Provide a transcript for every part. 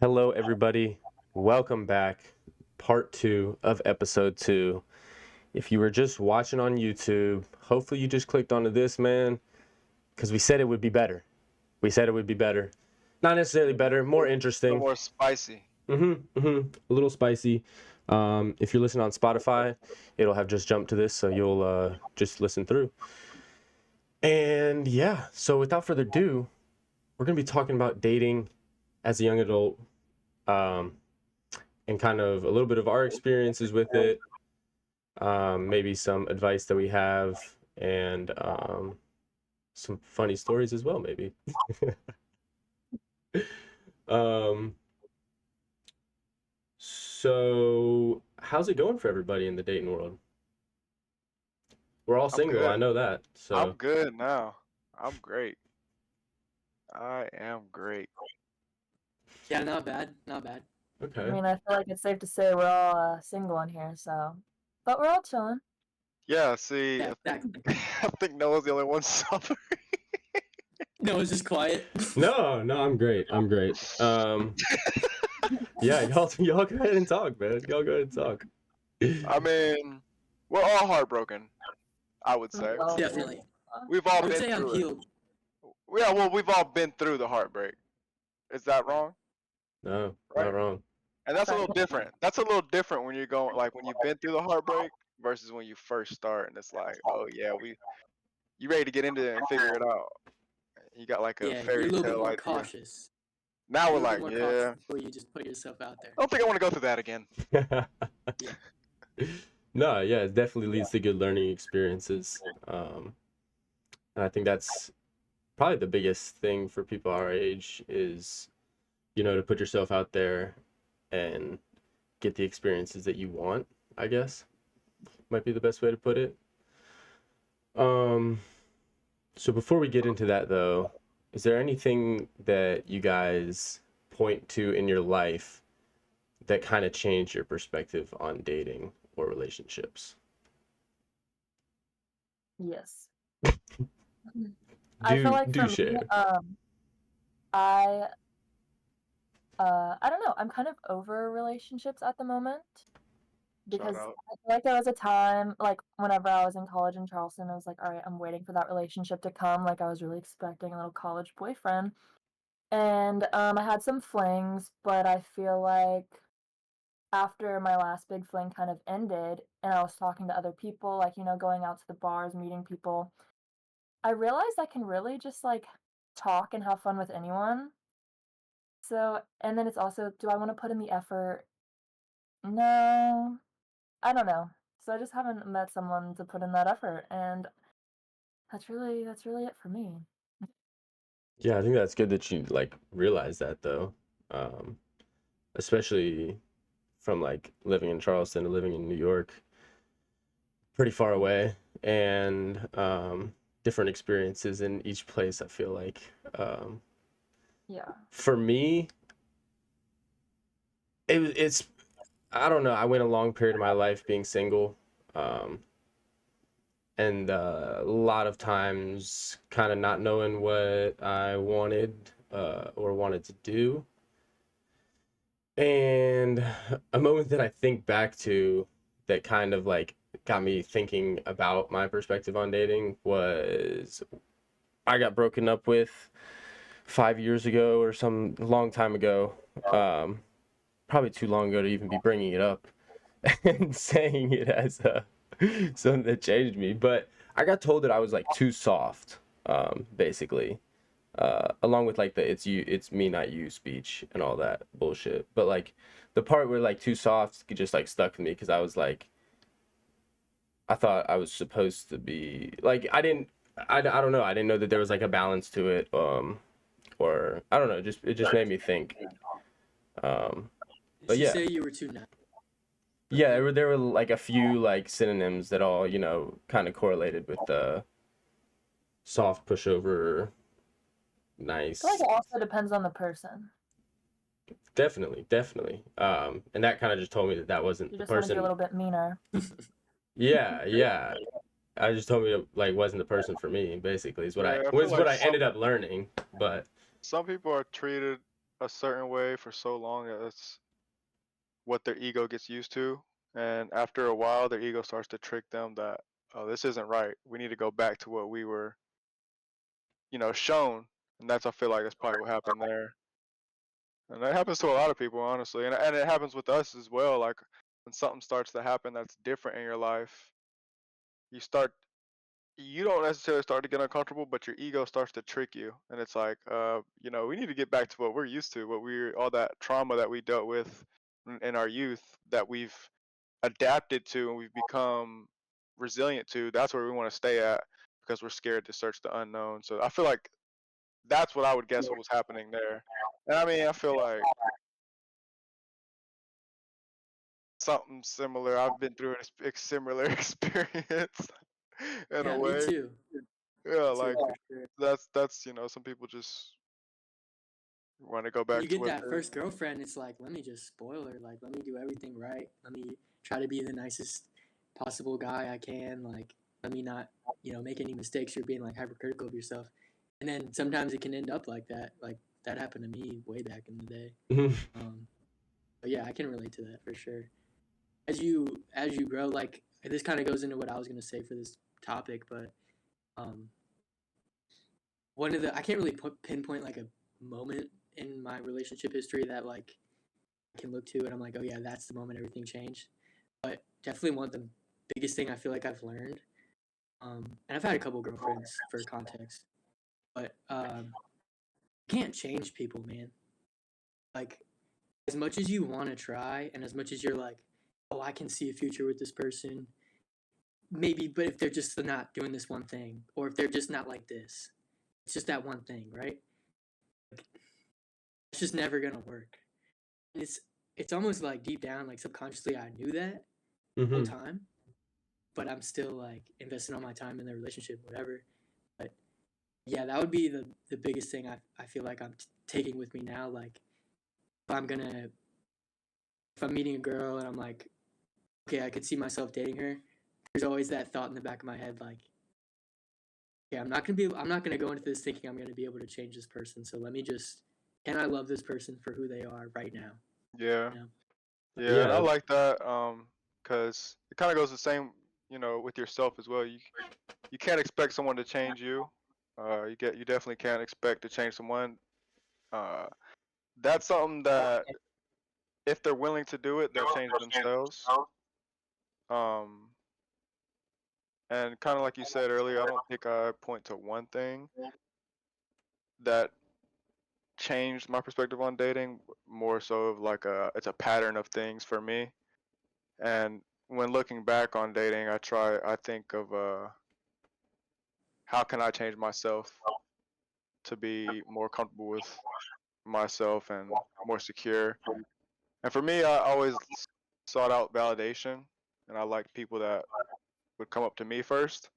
Hello, everybody. Welcome back. Part two of episode two. If you were just watching on YouTube, hopefully you just clicked onto this, man, because we said it would be better. We said it would be better. Not necessarily better, more A little interesting. more spicy. A little spicy. If you're listening on Spotify, it'll have just jumped to this, so you'll just listen through. And yeah, so without further ado, we're going to be talking about dating as a young adult. Um, and kind of a little bit of our experiences with it, maybe some advice that we have, and some funny stories as well, maybe. um, so, how's it going for everybody in the dating world? We're all I'm single, I good. know that. I'm So, good now. I'm great. I am great. Yeah, not bad, not bad. I okay. mean, I feel like it's safe to say we're all single in here, but we're all chilling. Yeah, see, Yeah, exactly. I think Noah's the only one suffering. No, it's just quiet. No, I'm great. I'm great. Yeah, y'all go ahead and talk, man. Y'all go ahead and talk. I mean, we're all heartbroken, I would say. Well, Definitely. We've I all would been say I'm through it. healed. Yeah, well, we've all been through the heartbreak. Is that wrong? No, Right. not wrong. And that's a little different. That's a little different when you're going, like, when you've been through the heartbreak versus when you first start and it's like, oh, yeah, you ready to get into it and figure it out. You got like a Yeah, you're a fairy little bit tale more idea. cautious. Now You're we're a little like, bit more cautious yeah, before you just put yourself out there. I don't think I want to go through that again. No, yeah, it definitely leads to good learning experiences. And I think that's probably the biggest thing for people our age is, to put yourself out there and get the experiences that you want, I guess. Might be the best way to put it. Um, so before we get into that though, is there anything that you guys point to in your life that kind of changed your perspective on dating or relationships? yes. I feel like Do for me, share. I I don't know. I'm kind of over relationships at the moment because Shout out. I feel like there was a time, like whenever I was in college in Charleston, I was like, all right, I'm waiting for that relationship to come. Like I was really expecting a little college boyfriend, and I had some flings, but I feel like after my last big fling kind of ended and I was talking to other people, like, going out to the bars, meeting people, I realized I can really just like talk and have fun with anyone. So, and then it's also, do I want to put in the effort? No, I don't know. So I just haven't met someone to put in that effort, and that's really it for me. Yeah, I think that's good that you like realize that though. Um, Especially from like living in Charleston to living in New York, pretty far away, and different experiences in each place, I feel like. Um, Yeah. for me, it's I don't know. I went a long period of my life being single, um, and a lot of times kind of not knowing what I wanted or wanted to do. And a moment that I think back to that kind of like got me thinking about my perspective on dating was I got broken up with 5 years ago or some long time ago. Um, Probably too long ago to even be bringing it up and saying it as something that changed me. But I got told that I was like too soft, basically. Along with like the it's me not you speech and all that bullshit. But like the part where like too soft just like stuck with me because I was like I thought I was supposed to be like I don't know, I didn't know that there was like a balance to it, or I don't know, just it just made me think. Um, Did but she yeah, say you were too nice? yeah, there were like a few like synonyms that all kind of correlated with the soft pushover, I feel like nice. it also depends on the person. Definitely. And that kind of just told me that that You wasn't the just want to be a person. little bit meaner. Yeah. I just told me it like wasn't the person for me. Basically, is what I Yeah, I feel was like what I ended up learning. But some people are treated a certain way for so long that it's what their ego gets used to, and after a while, their ego starts to trick them that, oh, this isn't right. We need to go back to what we were, shown, and I feel like that's probably what happened there. And that happens to a lot of people, honestly, and it happens with us as well. Like when something starts to happen that's different in your life, you start you don't necessarily start to get uncomfortable, but your ego starts to trick you, and it's like, we need to get back to what we're used to, all that trauma that we dealt with in our youth that we've adapted to and we've become resilient to. That's where we want to stay at because we're scared to search the unknown. So I feel like that's what I would guess what was happening there. And I mean, I feel like something similar. I've been through a similar experience in a Yeah, me way. too. Yeah, Me too, like for sure. that's some people just want to go When back you to get what that they're. first girlfriend, it's like, let me just spoil her. Like, let me do everything right. Let me try to be the nicest possible guy I can. Like, let me not, make any mistakes. You're being like hypercritical of yourself. And then sometimes it can end up like that. Like, that happened to me way back in the day. But yeah, I can relate to that for sure. As you grow, like, this kind of goes into what I was going to say for this topic, but um, I can't really pinpoint like a moment in my relationship history that like I can look to and I'm like, oh yeah, that's the moment everything changed. But definitely one of the biggest thing I feel like I've learned, and I've had a couple girlfriends for context, but you can't change people, man. Like as much as you want to try, and as much as you're like, oh, I can see a future with this person, maybe, but if they're just not doing this one thing, or if they're just not like this, it's just that one thing, right? Like, it's just never gonna work. It's almost like deep down, like subconsciously, I knew that the whole time, but I'm still like investing all my time in the relationship, whatever. But yeah, that would be the biggest thing I feel like I'm taking with me now. Like if I'm gonna if I'm meeting a girl and I'm like, okay, I could see myself dating her. There's always that thought in the back of my head, like, yeah, I'm not gonna go into this thinking I'm gonna be able to change this person. So let me just, can I love this person for who they are right now? Yeah, You know? yeah, and I Yeah. like that because it kind of goes the same, with yourself as well. You can't expect someone to change you. You definitely can't expect to change someone. Uh, that's something that if they're willing to do it, they'll change themselves. Um, and kind of like you said earlier, I don't think I point to one thing that changed my perspective on dating. More so of like it's a pattern of things for me. And when looking back on dating, I think of how can I change myself to be more comfortable with myself and more secure. And for me, I always sought out validation, and I liked people that would come up to me first.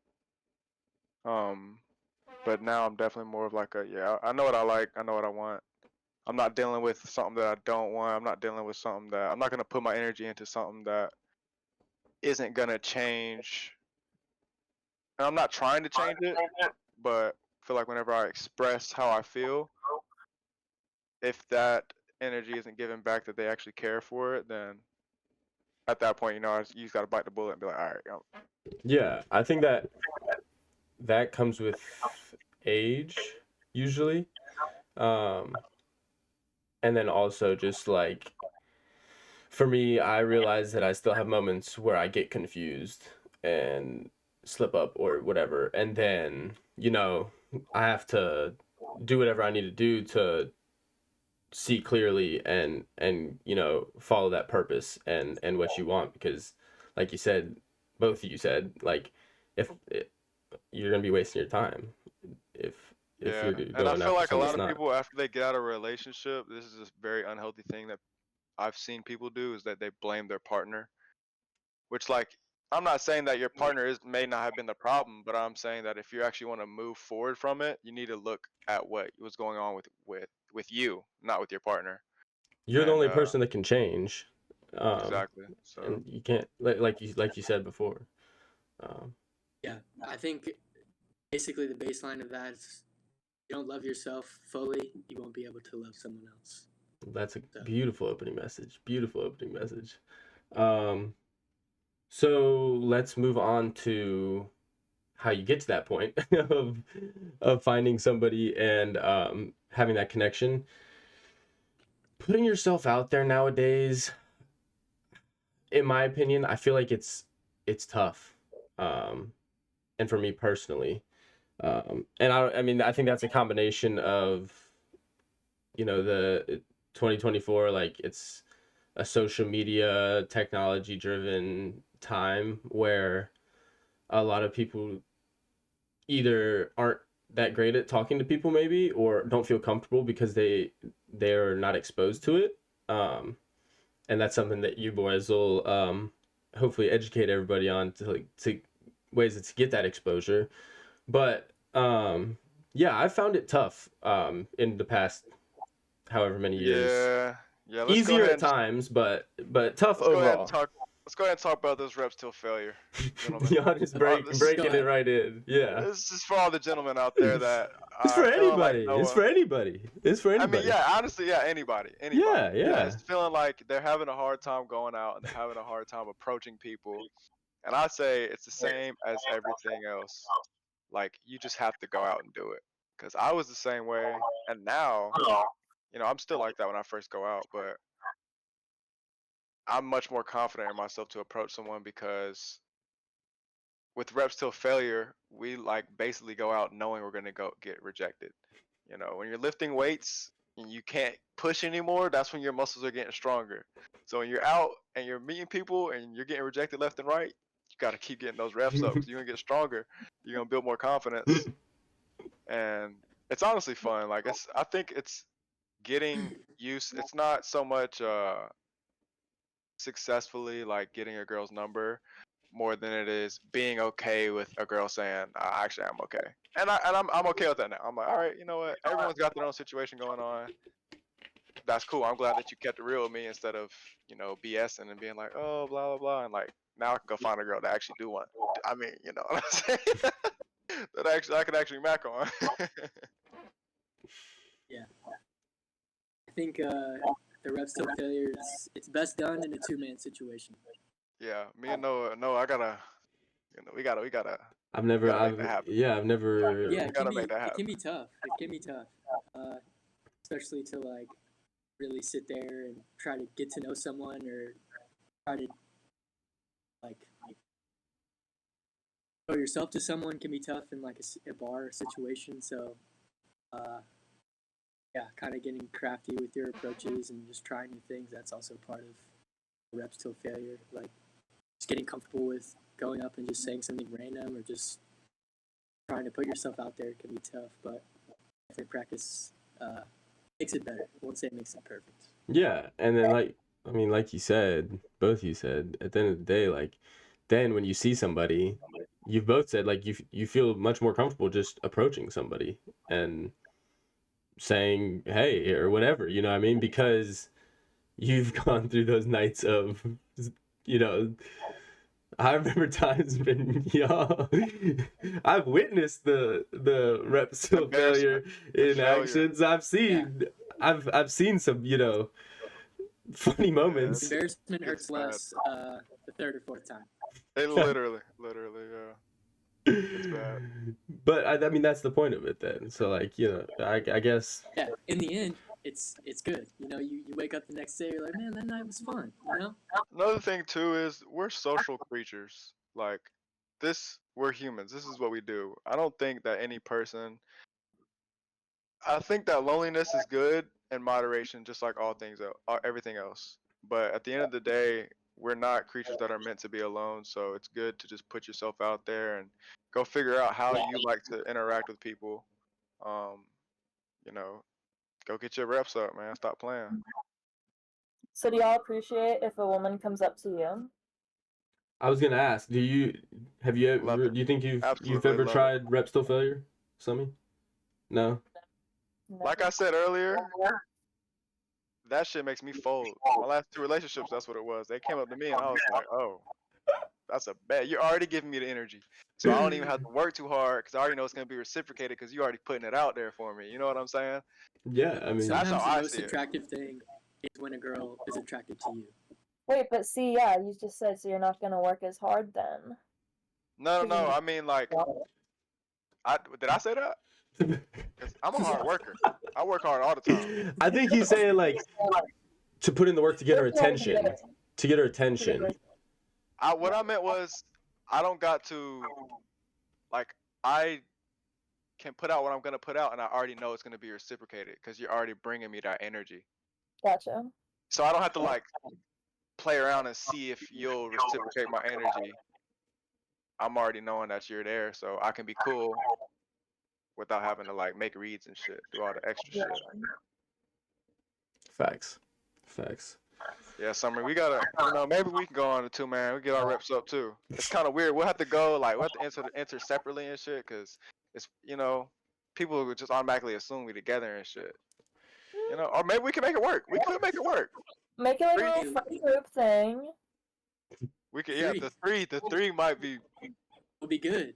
Um, but now I'm definitely more of like yeah, I know what I like, I know what I want. I'm not dealing with something that I don't want. I'm not dealing with something that I'm not gonna put my energy into something that isn't gonna change. And I'm not trying to change it, but I feel like whenever I express how I feel, if that energy isn't given back that they actually care for it, then at that point, you just gotta bite the bullet and be like, all right, Yeah, I think that comes with age usually. Um, and then also just like for me, I realize that I still have moments where I get confused and slip up or whatever. And then, I have to do whatever I need to do to see clearly and follow that purpose and what you want because like you said, both of you said, like if you're going to be wasting your time if yeah. you're And I going feel after like a something lot that's of not. people after they get out of a relationship, this is a very unhealthy thing that I've seen people do is that they blame their partner, which like I'm not saying that your partner is may not have been the problem, but I'm saying that if you actually want to move forward from it, you need to look at what was going on with you, not with your partner. You're the And only person that can change. um exactly. So and you can't like you said before. um Yeah, I think basically the baseline of that is you don't love yourself fully, you won't be able to love someone else. That's a So, beautiful opening message. Beautiful opening message. Um, so let's move on to how you get to that point of finding somebody and having that connection. Putting yourself out there nowadays, in my opinion, I feel like it's tough. And for me personally, and I mean, I think that's a combination of, the 2024, like it's a social media technology driven time where a lot of people either aren't that great at talking to people maybe, or don't feel comfortable because they're not exposed to it. And that's something that you boys will hopefully educate everybody on, to ways to get that exposure. But yeah, I found it tough in the past however many years. Yeah, yeah. Let's go Easier ahead at and just times, but tough let's go ahead and overall. talk. Let's go ahead and talk about those reps till failure, gentlemen. Y'all just This is breaking it right in. Yeah. this is for all the gentlemen out there that It's are for feeling like anybody. It's Noah. for anybody. It's for I mean, anybody. yeah, honestly, yeah, anybody Yeah, yeah. that's feeling like they're having a hard time going out and they're having a hard time approaching people. And I say it's the same as everything else. Like you just have to go out and do it. Cause I was the same way, and now, I'm still like that when I first go out, but I'm much more confident in myself to approach someone because with reps till failure, we like basically go out knowing we're gonna go get rejected. When you're lifting weights and you can't push anymore, that's when your muscles are getting stronger. So when you're out and you're meeting people and you're getting rejected left and right, you gotta keep getting those reps up because you're gonna get stronger. You're gonna build more confidence, and it's honestly fun. Like I think it's getting used. It's not so much successfully like getting a girl's number more than it is being okay with a girl saying, actually, I'm okay. And I'm okay with that now. I'm like, all right, you know what? Everyone's got their own situation going on. That's cool. I'm glad that you kept it real with me instead of, BSing and being like, oh, blah, blah, blah. And like, now I can go find a girl that actually do want. I mean, you know what I'm saying? That actually I can actually mac on. yeah. I think the reps till failure, it's best done in a two-man situation. Yeah, me and Noah, I gotta, we gotta I've we never gotta make that I've happen. yeah, I've never Yeah, We gotta make that happen. tough. It can be tough, uh, especially to like really sit there and try to get to know someone or try to like show yourself to someone can be tough in like a bar situation. So, uh, yeah, kind of getting crafty with your approaches and just trying new things. That's also part of reps till failure. Like just getting comfortable with going up and just saying something random or just trying to put yourself out there can be tough, but definitely practice makes it better. I won't say it makes it perfect. Yeah, and then like you said, both you said, at the end of the day, like then when you see somebody, you've both said like you feel much more comfortable just approaching somebody and saying hey or whatever, you know what I mean? Because you've gone through those nights of, you know, I remember times when y'all, I've witnessed the reps till failure Embarrassment and in failure. actions. I've seen some, funny Yeah, moments. Embarrassment it's hurts bad. less the third or fourth time. It literally, yeah. It's bad. But I mean that's the point of it then. So like, I guess Yeah, in the end, it's good. You wake up the next day, you're like, man, that night was fun. Another thing too is we're social creatures. Like we're humans. This is what we do. I don't think that any person. I think that loneliness is good in moderation, just like all things, everything else. But at the end of the day, we're not creatures that are meant to be alone. So it's good to just put yourself out there and go figure out how you like to interact with people. Um, you know, go get your reps up, man. Stop playing. So do y'all appreciate if a woman comes up to you? I was gonna ask, have you Love ever it. do you think you've Absolutely ever love it. tried reps till failure, Summy? No? Like Never. I said earlier, that shit makes me fold. My last two relationships, that's what it was. They came up to me and I was like, oh, That's a bet. You're already giving me the energy, so I don't even have to work too hard because I already know it's gonna be reciprocated because you're already putting it out there for me. You know what I'm saying? Yeah, I mean, That's how Sometimes the I most see it. attractive thing is when a girl is attracted to you. Wait, but see, yeah, you just said so you're not gonna work as hard then. No. I mean, like, did I say that? Because I'm a hard worker. I work hard all the time. I think he's saying like to put in the work to get her attention. To get her attention. What I meant was I don't got to, like, I can put out what I'm gonna put out, and I already know it's gonna be reciprocated because you're already bringing me that energy. Gotcha. So I don't have to like play around and see if you'll reciprocate my energy. I'm already knowing that you're there, so I can be cool without having to like make reads and shit, do all the extra Yeah. shit. Facts. Yeah, Summer, we gotta, maybe we can go on the 2-man. We get our reps up too. It's kind of weird. We'll have to go like we'll have to enter separately and shit, cause it's people would just automatically assume we together and shit. Or maybe we can make it work. We could make it work. Make it like a Three. little friend group thing. We could, yeah. The three might be. Will be good.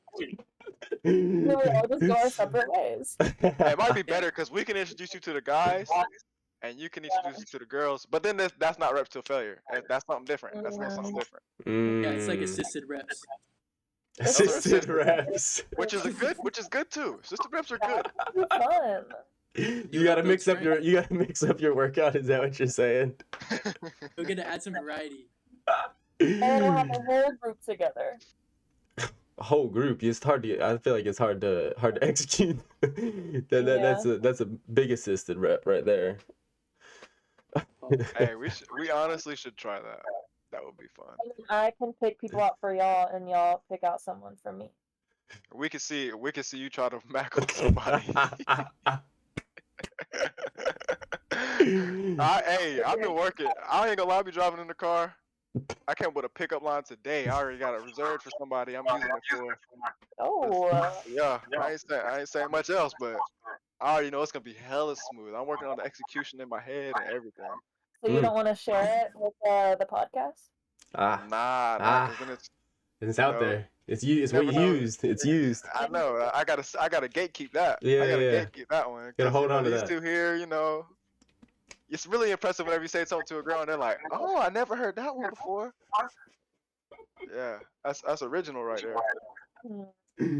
Then we all just go our separate ways. It might be better because we can introduce you to the guys, and you can introduce us to the girls. But then that's not reps to failure. That's something different. That's something different. Yeah, it's like assisted reps. Assisted reps. Which is good too. Assisted reps are good. Fun. You gotta mix up your workout. Is that what you're saying? We're gonna add some variety. And then we'll have a whole group together. A whole group. It's hard to. I feel like it's hard to execute. That's a big assisted rep right there. Hey, we honestly should try that. That would be fun. And then I can pick people out for y'all, and y'all pick out someone for me. We could see you try to mac on somebody. I've been working. I ain't gonna lie, I be driving in the car. I came with a pickup line today. I already got it reserved for somebody. I'm using it for. Oh. Yeah, I ain't saying much else, but I already know it's gonna be hella smooth. I'm working on the execution in my head and everything. So you don't want to share it with the podcast? Nah, because then it's out there. It's used. It's used. I know. I gotta gatekeep that. Yeah, I gotta yeah. gatekeep that one. Gotta hold on to these that. two here, it's really impressive whenever you say something to a girl and they're like, "Oh, I never heard that one before." Yeah, that's original right there.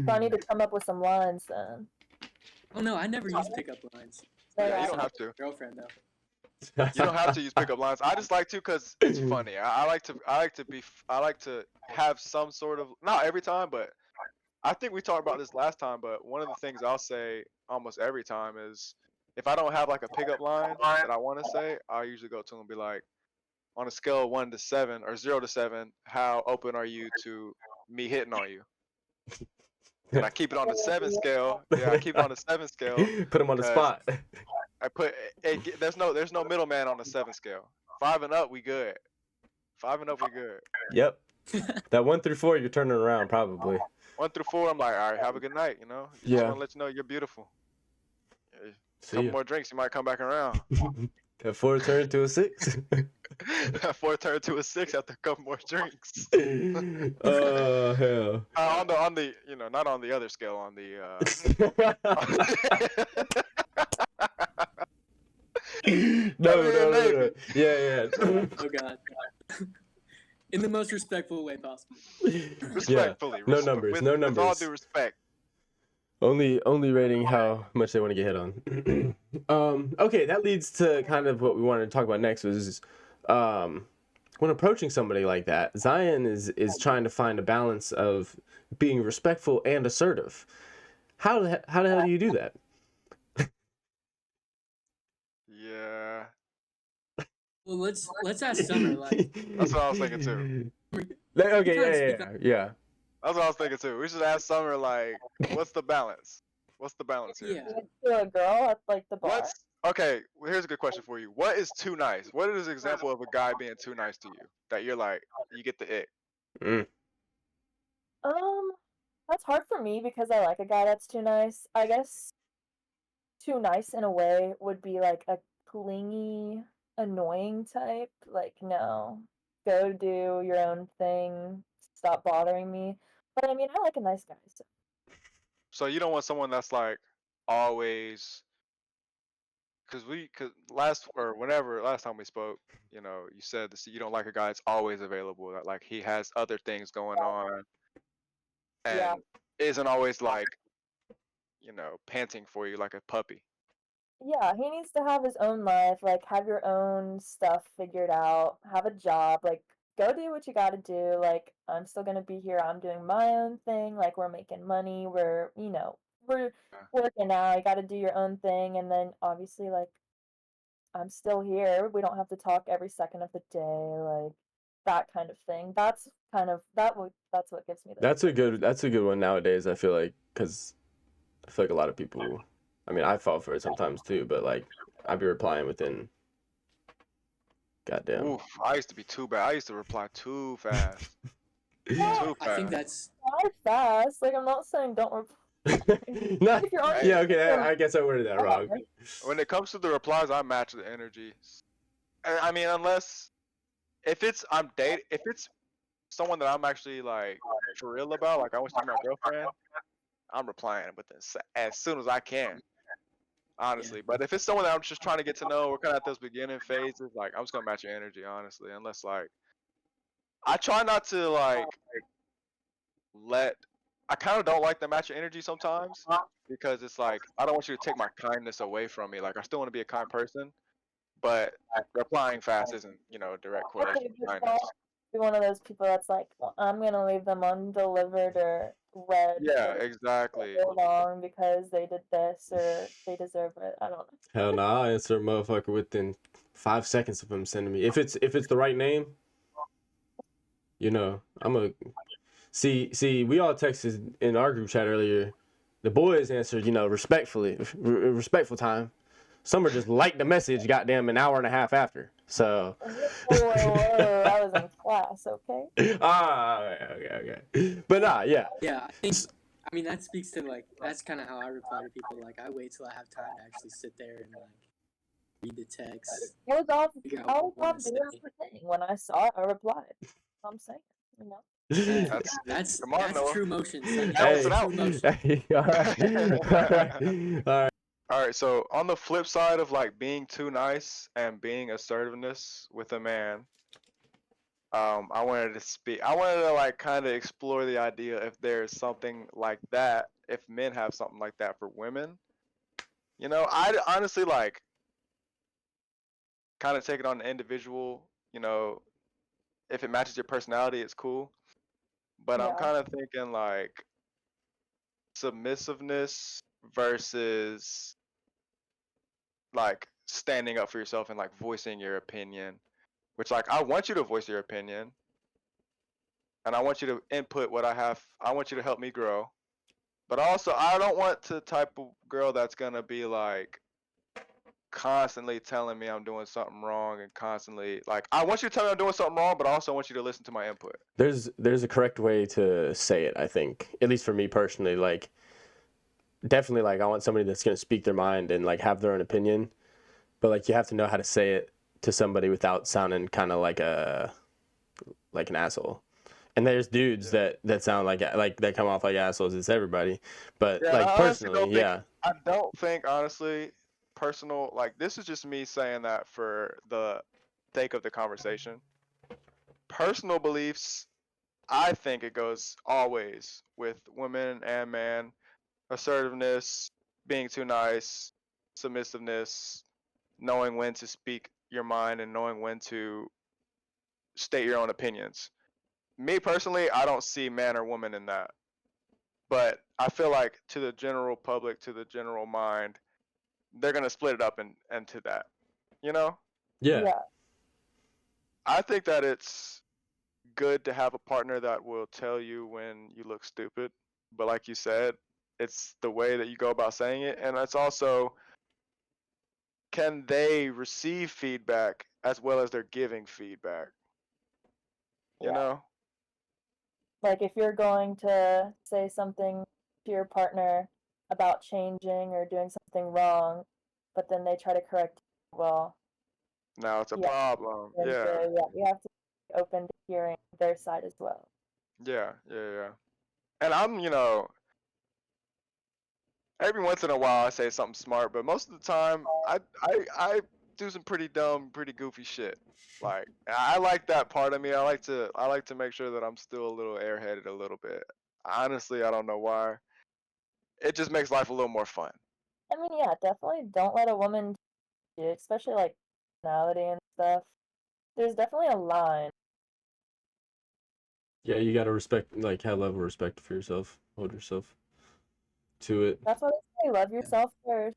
So I need to come up with some lines then. Oh no, I never use pickup lines. Yeah, you don't have to. Girlfriend though. You don't have to use pickup lines. I just like to because it's funny. I like to have some sort of, not every time, but I think we talked about this last time. But one of the things I'll say almost every time is if I don't have like a pickup line that I want to say, I'll usually go to them and be like, on a scale of 1 to 7 or 0 to 7, how open are you to me hitting on you? And I keep it on the 7 scale. Yeah, I keep it on the 7 scale. Put him on the spot. I put it. There's no middleman on the 7 scale. 5 and up, we good. 5 and up, we good. Yep. That 1 through 4, you're turning around probably. 1 through 4, I'm like, all right, have a good night. Just want to let you know you're beautiful. A couple more drinks, you might come back around. That 4 turned to a 6. That 4 turned to a 6 after a couple more drinks. Oh hell. On the not on the other scale, on the No. Yeah. Oh god. In the most respectful way possible. Respectfully. No numbers. With all due respect. Only rating how much they want to get hit on. Okay, that leads to kind of what we wanted to talk about next was when approaching somebody like that, Zion is trying to find a balance of being respectful and assertive. How the hell do you do that? Yeah. Well, let's ask Summer. Like, that's what I was thinking too. Okay, yeah. That's what I was thinking too. We should ask Summer like, what's the balance? What's the balance here? Yeah. To a girl at like the bar. Okay, well, here's a good question for you. What is too nice? What is an example of a guy being too nice to you that you're like, you get the ick? That's hard for me because I like a guy that's too nice. I guess too nice in a way would be like a clingy, annoying type. Like, no, go do your own thing. stop bothering me. But I mean, I like a nice guy. So. So you don't want someone that's like always, cause last time we spoke, you know, you said this, you don't like a guy that's always available, that like he has other things going on Yeah. and isn't always like, you know, panting for you like a puppy. Yeah, he needs to have his own life, like have your own stuff figured out, have a job, like go do what you gotta do. Like I'm still gonna be here, I'm doing my own thing, like we're making money, we're Yeah. working out, you gotta do your own thing, and then obviously like I'm still here. We don't have to talk every second of the day, like that kind of thing. That's what gives me the That's a good one nowadays. I feel like because I feel like a lot of people. I mean, I fall for it sometimes too, but like I'd be replying within goddamn. Oof, I used to be too bad. I used to reply too fast. Yeah, Too I think fast. that's Not fast. Like I'm not saying don't reply. Not, If you're on Hey, yeah, okay. I guess I worded that wrong. when it comes to the replies, I match the energy. I mean, unless if it's someone that I'm actually like for real about, like I want you to be my girlfriend, I'm replying within as soon as I can, yeah. honestly. But if it's someone that I'm just trying to get to know, we're kind of at those beginning phases. Like I'm just gonna match your energy, honestly. Unless like I try not to like let. I kind of don't like the match your energy sometimes because it's like I don't want you to take my kindness away from me. Like I still want to be a kind person, but replying fast isn't, you know, a direct correlation Okay, with just kindness. don't be one of those people that's like, well, I'm gonna leave them undelivered or read Yeah, for exactly. so long because they did this or they deserve it. I don't know. Hell no, I'll answer a motherfucker within 5 seconds of him sending me. If it's the right name, you know, I'm a see. We all texted in our group chat earlier. The boys answered, you know, respectfully, respectful time. Some are just like the message, goddamn, an hour and a half after. So, Whoa, I was in class, okay? okay. But nah, yeah. Yeah, I mean that speaks to like that's kind of how I reply to people. Like I wait till I have time to actually sit there and like read the text, I was off figure out I what was I want off to doing say. the thing. When I saw it, I replied. I'm saying, you know. Yeah, That's come on, that's Noah. true motion, son. Balance That's it Hey, true out. motion. hey, all right. All right, so on the flip side of like being too nice and being assertiveness with a man, I wanted to like kind of explore the idea if there's something like that, if men have something like that for women. You know, I honestly like kind of take it on the individual, you know, if it matches your personality, it's cool. But I'm Yeah. kind of thinking like submissiveness versus like standing up for yourself and like voicing your opinion, which like I want you to voice your opinion and I want you to input what I have. I want you to help me grow. But also I don't want the type of girl that's going to be like constantly telling me I'm doing something wrong and constantly like I want you to tell me I'm doing something wrong, but I also want you to listen to my input. There's a correct way to say it, I think. At least for me personally, like definitely like I want somebody that's gonna speak their mind and like have their own opinion. But like you have to know how to say it to somebody without sounding kinda like an asshole. And there's dudes Yeah. that sound like that come off like assholes. It's everybody. But Yeah, and like I honestly personally, don't think yeah. I don't think honestly personal like this is just me saying that for the sake of the conversation. Personal beliefs, I think it goes always with women and man. Assertiveness, being too nice, submissiveness, knowing when to speak your mind and knowing when to state your own opinions. Me personally, I don't see man or woman in that. But I feel like to the general public, to the general mind, they're gonna split it up into that. You know? Yeah. Yeah. I think that it's good to have a partner that will tell you when you look stupid. But like you said, it's the way that you go about saying it. And it's also can they receive feedback as well as they're giving feedback? You Yeah. know? Like if you're going to say something to your partner about changing or doing something wrong, but then they try to correct you, well, Now it's a yeah, problem. and Yeah. you have to be open to hearing their side as well. Yeah. And I'm, every once in a while I say something smart, but most of the time I do some pretty dumb, pretty goofy shit. Like I like that part of me. I like to make sure that I'm still a little airheaded a little bit. Honestly, I don't know why. It just makes life a little more fun. I mean, yeah, definitely don't let a woman do it, especially like personality and stuff. There's definitely a line. Yeah, you gotta respect, like, have level of respect for yourself. Hold yourself to it. That's what I say. Love yourself first.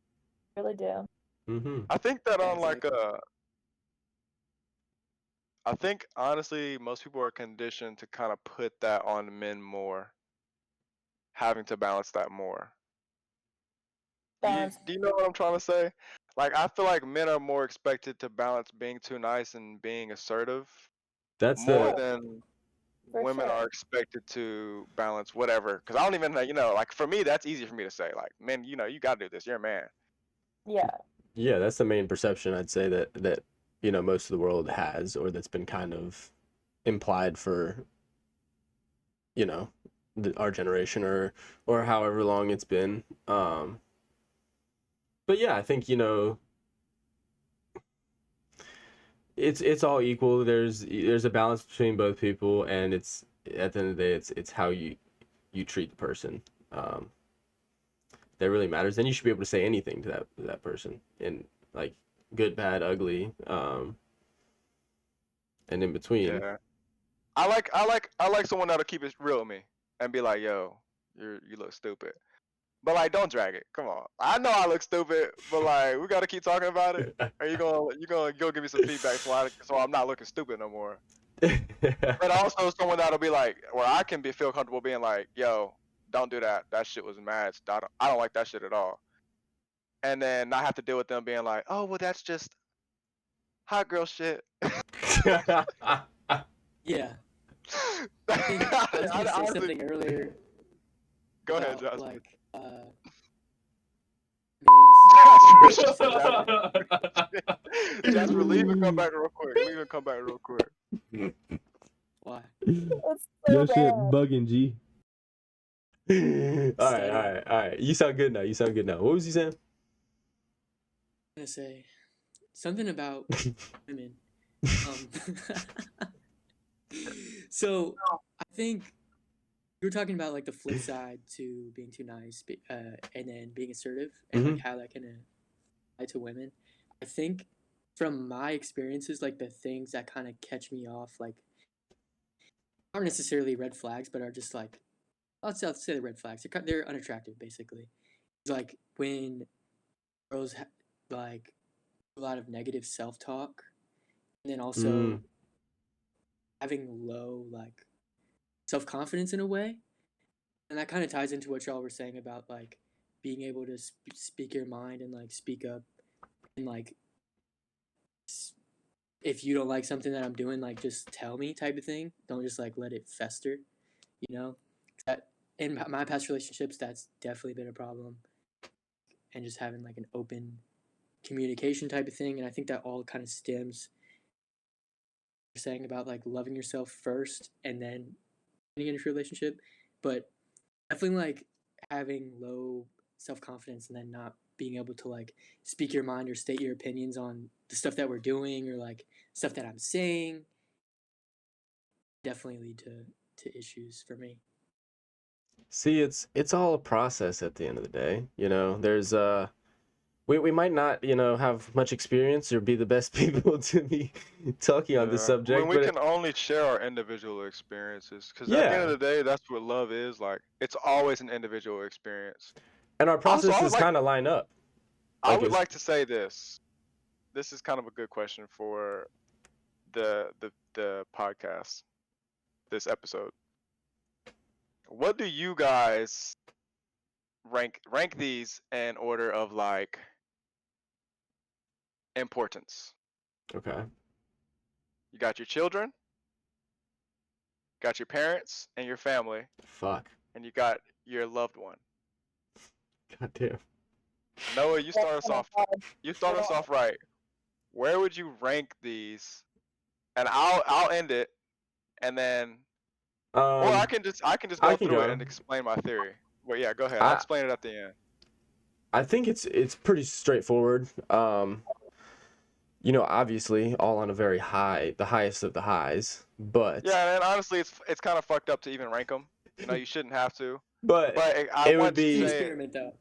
Really do. Mm-hmm. I think that Yeah, on like exactly. I think honestly most people are conditioned to kind of put that on men more, having to balance that more. Do you Balance. do you know what I'm trying to say? Like I feel like men are more expected to balance being too nice and being assertive That's more the than For women sure. are expected to balance whatever. Because I don't even like for me that's easy for me to say. Like men, you got to do this. You're a man. Yeah. yeah, that's the main perception I'd say that most of the world has, or that's been kind of implied for you know our generation or however long it's been. But yeah, I think it's all equal. There's a balance between both people, and it's at the end of the day, it's how you treat the person um, that really matters. Then you should be able to say anything to that person, and like good, bad, ugly, and in between. Yeah. I like someone that'll keep it real with me and be like, yo, you look stupid. But like, don't drag it. Come on. I know I look stupid, but like, we gotta keep talking about it. Are you gonna give me some feedback so I'm not looking stupid no more? But also someone that'll be like, where I can feel comfortable being like, yo, don't do that. That shit was mad. I don't like that shit at all. And then not have to deal with them being like, oh well, that's just hot girl shit. Yeah, I think I was gonna say Honestly, something earlier go ahead, about Jasper. like things Jasper, and shut saying up. Jasper, leave and come back real quick. Leave and come back real quick. why It's Your so shit bad. bugging, G. All right, all stutter. right, all right. You sound good now. You sound good now. What was you saying? I'm gonna say something about women. Um, so I think you were talking about like the flip side to being too nice, and then being assertive, and like Mm-hmm. how that can apply to women. I think from my experiences, like the things that kind of catch me off, like aren't necessarily red flags, but are just like let's say the red flags. They're unattractive, basically. It's like when girls like a lot of negative self talk, and then also Mm. having low like self confidence in a way, and that kind of ties into what y'all were saying about like being able to speak your mind and like speak up and like if you don't like something that I'm doing, like just tell me type of thing. Don't just like let it fester, you know. That in my past relationships, that's definitely been a problem, and just having like an open communication type of thing. And I think that all kind of stems saying about like loving yourself first and then getting into a relationship, but definitely like having low self confidence and then not being able to like speak your mind or state your opinions on the stuff that we're doing or like stuff that I'm saying definitely lead to issues for me. See, it's all a process at the end of the day. There's we might not have much experience or be the best people to be talking on this Yeah, I mean, subject, we but can only share our individual experiences because at the end yeah, of the day, that's what love is. Like, it's always an individual experience. and our Also, processes kind of line up. I Like would it's like to say this. This is kind of a good question for the podcast, this episode. What do you guys rank these in order of like importance? okay. You got your children, got your parents and your family, Fuck. and you got your loved one. God damn. Noah, you That's start us kind of off. hard. You start us off right. Where would you rank these? And I'll end it, and then Or Um, I can just I go can through it go. and explain my theory. Well, yeah, go ahead. I'll I explain it at the end. I think it's pretty straightforward. You know, obviously all on a very high, the highest of the highs, but Yeah, and honestly, it's kind of fucked up to even rank them. You know, you shouldn't have to. but But I it would want to It's an be say, experiment, though.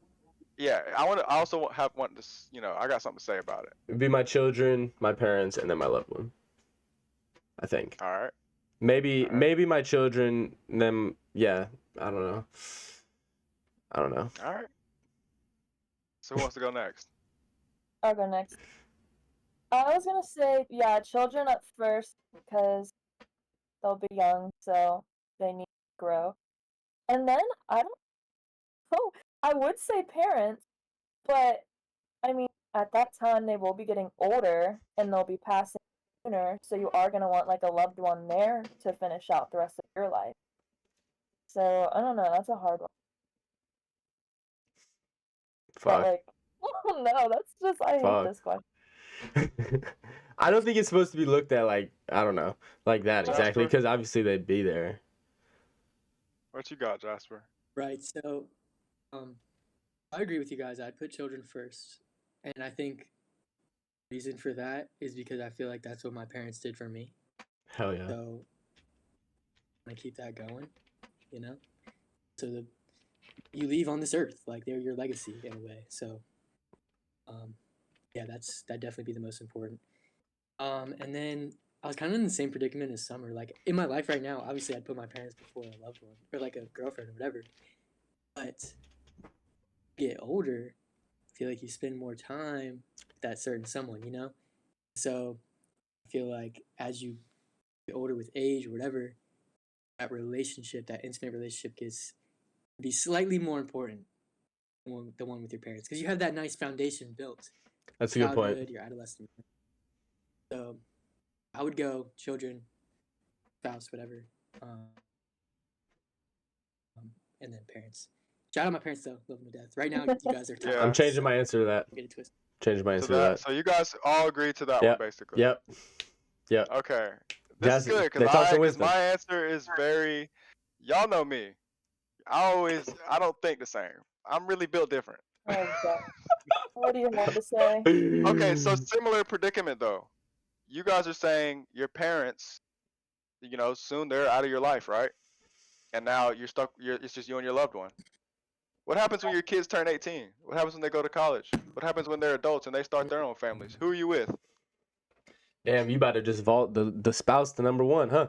yeah, I want to. I also want to. You know, I got something to say about it. it'd be my children, my parents, and then my loved one. I think All right, maybe all right, maybe my children, them. Yeah, I don't know. I don't know. all right. So who wants to go next? I'll go next. I was gonna say, yeah, children at first because they'll be young, so they need to grow. And then I don't know. I would say parents, but I mean, at that time they will be getting older and they'll be passing sooner, so you are gonna want like a loved one there to finish out the rest of your life. So I don't know. That's a hard one. But Fuck. like, oh no, that's just I hate Fuck. this question. I don't think it's supposed to be looked at like, I don't know, like that exactly, Jasper, because obviously they'd be there. what you got, Jasper? Right. So, I agree with you guys. I'd put children first, and I think the reason for that is because I feel like that's what my parents did for me. Hell yeah. So, I keep that going. You know, so you leave on this earth, like they're your legacy in a way. So, um, yeah, that'd definitely be the most important. And then I was kind of in the same predicament as Summer. Like in my life right now, obviously I'd put my parents before a loved one or like a girlfriend or whatever. But get older, I feel like you spend more time with that certain someone, you know? So I feel like as you get older with age or whatever, that relationship, that intimate relationship gets to be slightly more important than the one with your parents. Because you have that nice foundation built. That's a good point. Childhood, your adolescent. So I would go children, spouse, whatever. And then parents. Shout out my parents though, love them to death. Right now, you guys are top. Yeah. I'm changing my answer to that. Get it twisted. Changing my So answer to that that. so you guys all agree to that one Yep. basically. Yep. Yep. Okay. This is good they taught some because wisdom. my answer is very. Y'all know me. I don't think the same. I'm really built different. Oh god. What do you have to say? Okay, so similar predicament though. You guys are saying your parents, you know, soon they're out of your life, right? And now you're stuck. It's just you and your loved one. What happens when your kids turn 18? What happens when they go to college? What happens when they're adults and they start their own families? Who are you with? Damn, you about to just vault the spouse to number one, huh?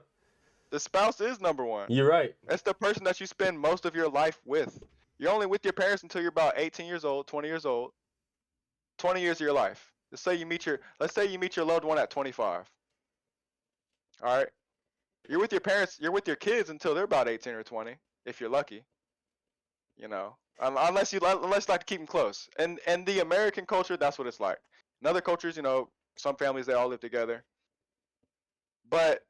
The spouse is number one. You're right. That's the person that you spend most of your life with. You're only with your parents until you're about 18 years old, 20 years old. 20 years of your life. Let's say you meet your loved one at 25. All right. You're with your parents, you're with your kids until they're about 18 or 20 if you're lucky. You know. Unless you like to keep them close. And the American culture, that's what it's like. In other cultures, you know, some families they all live together. But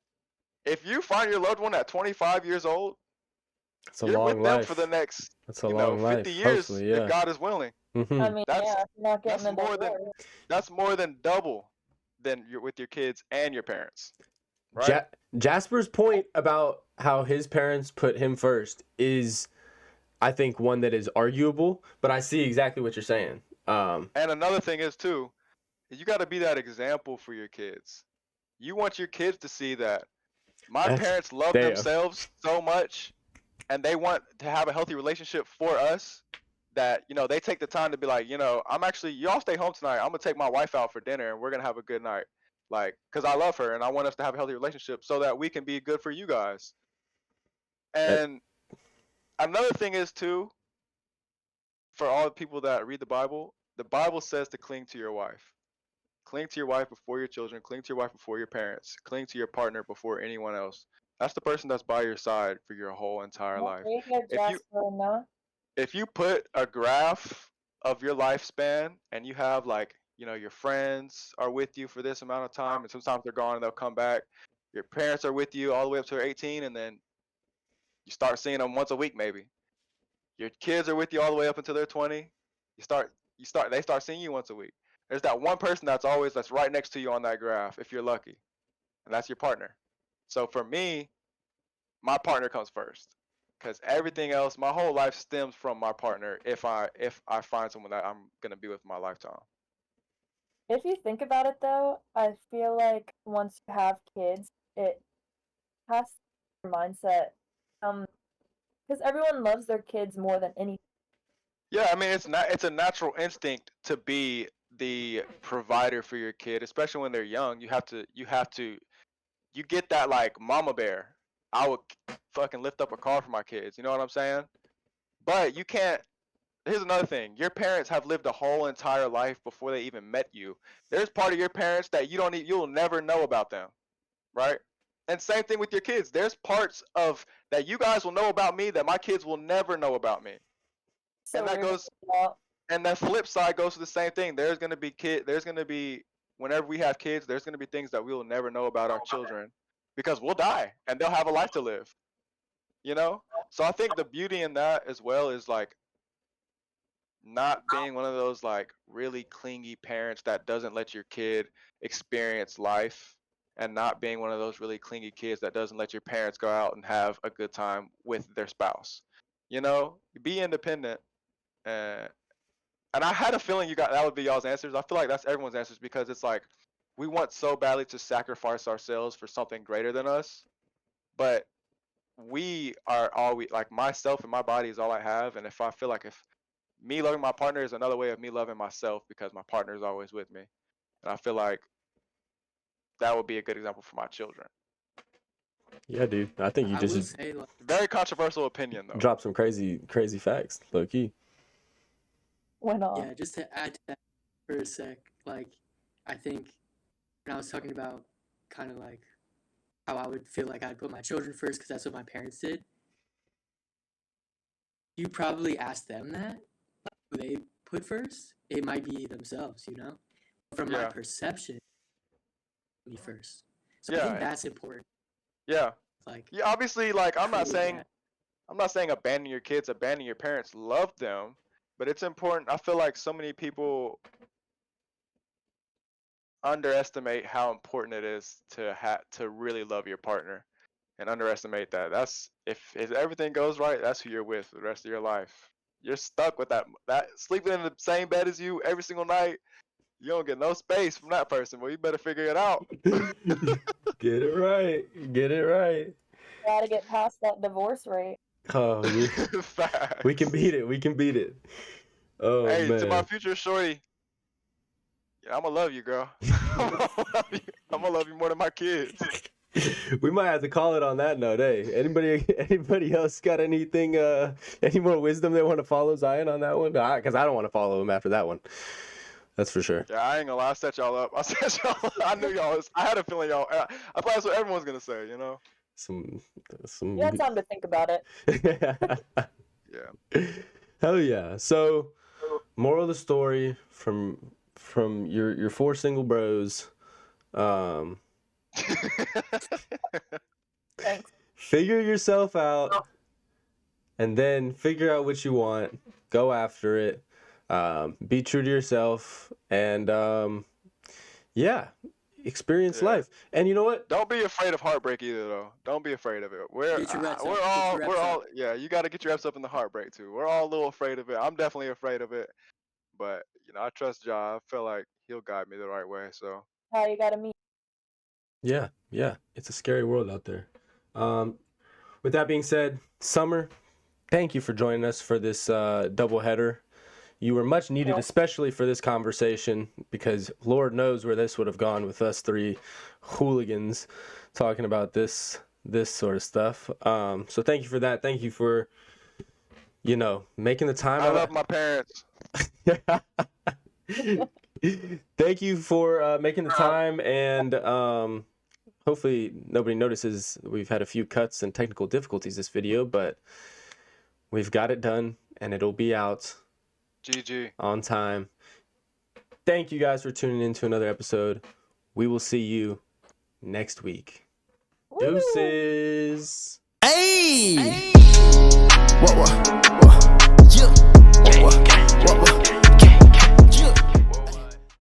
if you find your loved one at 25 years old, It's a you're with long them life. for the next, That's a you know, long 50 life. years Hopefully, if yeah. God is willing. Mm-hmm. I mean, That's yeah, if you're not that's getting into more than divorce. that's more than double than you're with your kids and your parents. Right? Jasper's point about how his parents put him first is, I think, one that is arguable, but I see exactly what you're saying. And another thing is too, is you got to be that example for your kids. You want your kids to see that my parents love Damn. themselves so much and they want to have a healthy relationship for us that, you know, they take the time to be like, you know, y'all stay home tonight. I'm going to take my wife out for dinner and we're going to have a good night. Like, cuz I love her and I want us to have a healthy relationship so that we can be good for you guys. That- And another thing is too, for all the people that read the Bible says to cling to your wife. Cling to your wife before your children. Cling to your wife before your parents. Cling to your partner before anyone else. That's the person that's by your side for your whole entire life. There you go, If you Jasper. No. if you put a graph of your lifespan and you have like, you know, your friends are with you for this amount of time and sometimes they're gone and they'll come back. Your parents are with you all the way up to 18 and then you start seeing them once a week maybe. Your kids are with you all the way up until they're 20. They start seeing you once a week. There's that one person that's right next to you on that graph if you're lucky. And that's your partner. So for me, my partner comes first, because everything else, my whole life stems from my partner. If I find someone that I'm gonna be with my lifetime. If you think about it, though, I feel like once you have kids, it has your mindset. Because everyone loves their kids more than anything. Yeah, I mean it's a natural instinct to be the provider for your kid, especially when they're young. You get that like mama bear. I would fucking lift up a car for my kids. You know what I'm saying? But you can't. Here's another thing. Your parents have lived a whole entire life before they even met you. There's part of your parents that you'll never know about them, right? And same thing with your kids. There's parts of that you guys will know about me that my kids will never know about me. So And that weird to goes think about. and that flip side goes to the same thing. There's gonna be whenever we have kids, there's gonna be things that we will never know about our children because we'll die and they'll have a life to live. You know? So I think the beauty in that as well is like not being one of those like really clingy parents that doesn't let your kid experience life, and not being one of those really clingy kids that doesn't let your parents go out and have a good time with their spouse. You know? Be independent. And and I had a feeling that would be y'all's answers. I feel like that's everyone's answers because it's like we want so badly to sacrifice ourselves for something greater than us, but we are all we like. Myself and my body is all I have, and if I feel like if me loving my partner is another way of me loving myself because my partner is always with me, and I feel like that would be a good example for my children. Yeah, dude. I think you I will just say, like, Very controversial opinion though. dropped some crazy facts, low key. Went off. yeah, just to add to that for a sec, like, I think when I was talking about kind of like how I would feel like I'd put my children first because that's what my parents did. You probably ask them that, who they put first. It might be themselves, you know? From my Yeah. perception, me first. So I Yeah. think that's important. Yeah. Like, Yeah. Obviously, like I'm not create saying that. I'm not saying abandon your kids, abandon your parents. Love them, but it's important. I feel like so many people underestimate how important it is to really love your partner, and underestimate that. That's if everything goes right, that's who you're with for the rest of your life. You're stuck with that sleeping in the same bed as you every single night. You don't get no space from that person. Well, you better figure it out. Get it right. Get it right. Gotta get past that divorce rate. Oh, we Facts. can beat it. We can beat it. Oh Hey, to my man. future shorty, yeah, I'm gonna love you, girl. I'm gonna love you more than my kids. We might have to call it on that note. Hey, anybody else got anything? Any more wisdom they want to follow Zion on that one? Because I don't want to follow him after that one. That's for sure. Yeah, I ain't gonna lie. I set y'all up. I knew y'all. I had a feeling y'all. I thought that's what everyone's gonna say. You know. Some. You had time to think about it. Yeah. Hell yeah. So, moral of the story from your four single bros. Thanks. Figure yourself out, and then figure out what you want. Go after it. Be true to yourself, and yeah, experience Yeah. life. And you know what? Don't be afraid of heartbreak either, though. Don't be afraid of it. Get your reps up. Get your reps we're all. up. Yeah, you got to get your reps up in the heartbreak too. We're all a little afraid of it. I'm definitely afraid of it, but you know, I trust Ja. I feel like he'll guide me the right way. So. How you gotta meet. Yeah, it's a scary world out there. With that being said, Summer, thank you for joining us for this doubleheader. You were much needed, especially for this conversation, because Lord knows where this would have gone with us three hooligans talking about this sort of stuff. So thank you for that. Thank you for, making the time. I love my parents. Thank you for making the time, and hopefully nobody notices we've had a few cuts and technical difficulties this video, but we've got it done, and it'll be out GG. on time. Thank you guys for tuning in to another episode. We will see you next week. Woo! Deuces. Hey! What? Yeah. What?